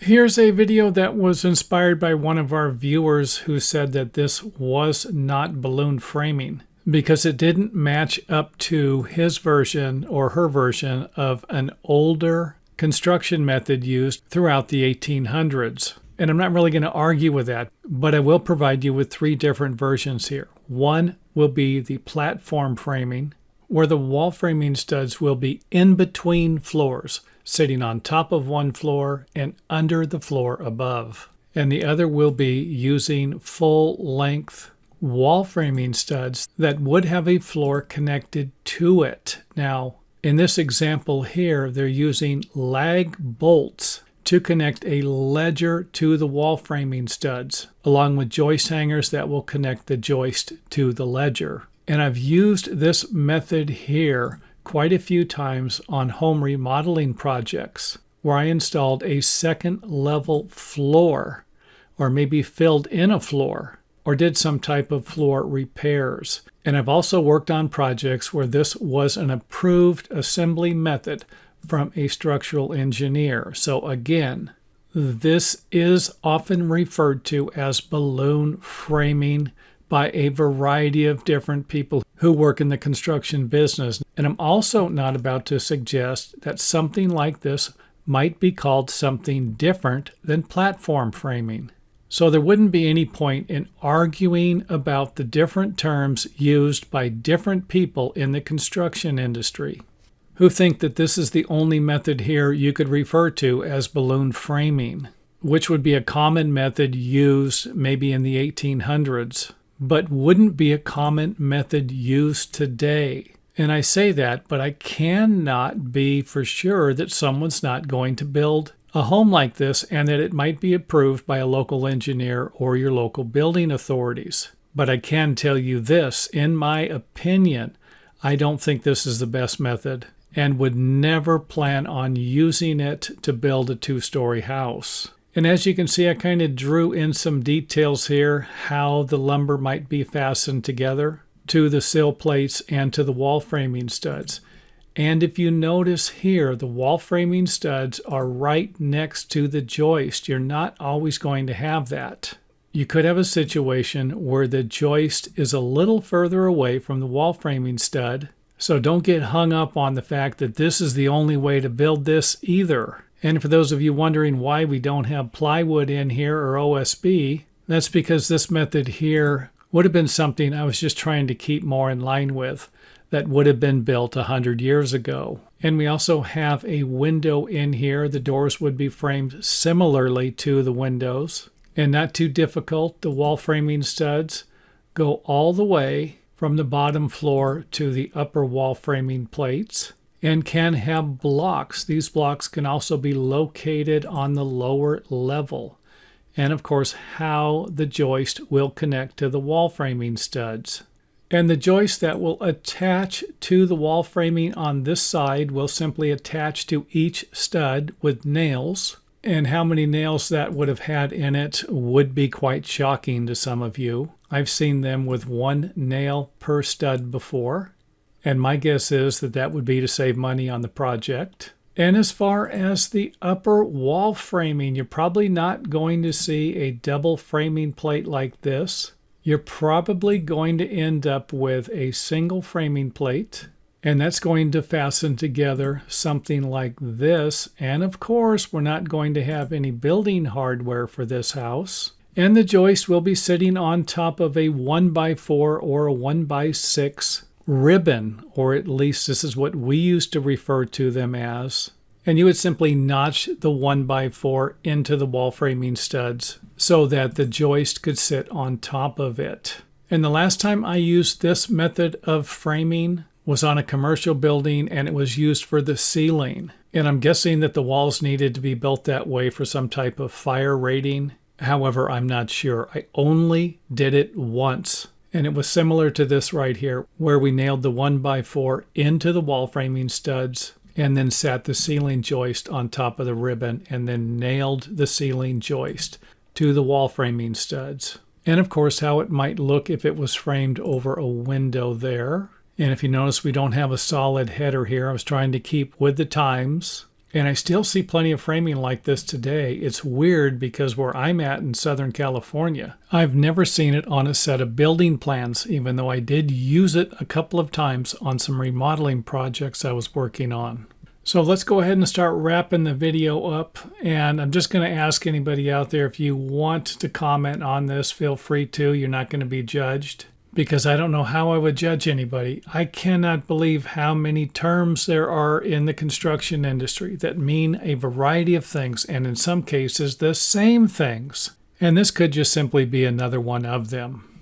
Here's a video that was inspired by one of our viewers who said that this was not balloon framing because it didn't match up to his version or her version of an older construction method used throughout the 1800s. And I'm not really going to argue with that, but I will provide you with three different versions here. One will be the platform framing, where the wall framing studs will be in between floors, sitting on top of one floor and under the floor above. And the other will be using full-length wall framing studs that would have a floor connected to it. Now, in this example here, they're using lag bolts to connect a ledger to the wall framing studs, along with joist hangers that will connect the joist to the ledger. And I've used this method here quite a few times on home remodeling projects where I installed a second level floor, or maybe filled in a floor, or did some type of floor repairs. And I've also worked on projects where this was an approved assembly method from a structural engineer. So again, this is often referred to as balloon framing by a variety of different people who work in the construction business. And I'm also not about to suggest that something like this might be called something different than platform framing. So there wouldn't be any point in arguing about the different terms used by different people in the construction industry who think that this is the only method here you could refer to as balloon framing, which would be a common method used maybe in the 1800s. But wouldn't be a common method used today. And I say that, but I cannot be for sure that someone's not going to build a home like this and that it might be approved by a local engineer or your local building authorities. But I can tell you this, in my opinion, I don't think this is the best method and would never plan on using it to build a two-story house. And as you can see, I kind of drew in some details here, how the lumber might be fastened together to the sill plates and to the wall framing studs. And if you notice here, the wall framing studs are right next to the joist. You're not always going to have that. You could have a situation where the joist is a little further away from the wall framing stud. So don't get hung up on the fact that this is the only way to build this either. And for those of you wondering why we don't have plywood in here or OSB, that's because this method here would have been something I was just trying to keep more in line with that would have been built 100 years ago. And we also have a window in here. The doors would be framed similarly to the windows. And not too difficult, the wall framing studs go all the way from the bottom floor to the upper wall framing plates, and can have blocks. These blocks can also be located on the lower level. And of course, how the joist will connect to the wall framing studs. And the joist that will attach to the wall framing on this side will simply attach to each stud with nails. And how many nails that would have had in it would be quite shocking to some of you. I've seen them with one nail per stud before. And my guess is that that would be to save money on the project. And as far as the upper wall framing, you're probably not going to see a double framing plate like this. You're probably going to end up with a single framing plate, and that's going to fasten together something like this. And of course, we're not going to have any building hardware for this house. And the joist will be sitting on top of a 1x4 or a 1x6 ribbon, or at least this is what we used to refer to them as. And you would simply notch the 1x4 into the wall framing studs so that the joist could sit on top of it. And the last time I used this method of framing was on a commercial building, and it was used for the ceiling. And I'm guessing that the walls needed to be built that way for some type of fire rating. However, I'm not sure. I only did it once. And it was similar to this right here, where we nailed the 1x4 into the wall framing studs and then sat the ceiling joist on top of the ribbon and then nailed the ceiling joist to the wall framing studs. And of course, how it might look if it was framed over a window there. And if you notice, we don't have a solid header here. I was trying to keep with the times. And I still see plenty of framing like this today. It's weird because where I'm at in Southern California, I've never seen it on a set of building plans, even though I did use it a couple of times on some remodeling projects I was working on. So let's go ahead and start wrapping the video up. And I'm just going to ask anybody out there, if you want to comment on this, feel free to. You're not going to be judged, because I don't know how I would judge anybody. I cannot believe how many terms there are in the construction industry that mean a variety of things, and in some cases, the same things. And this could just simply be another one of them.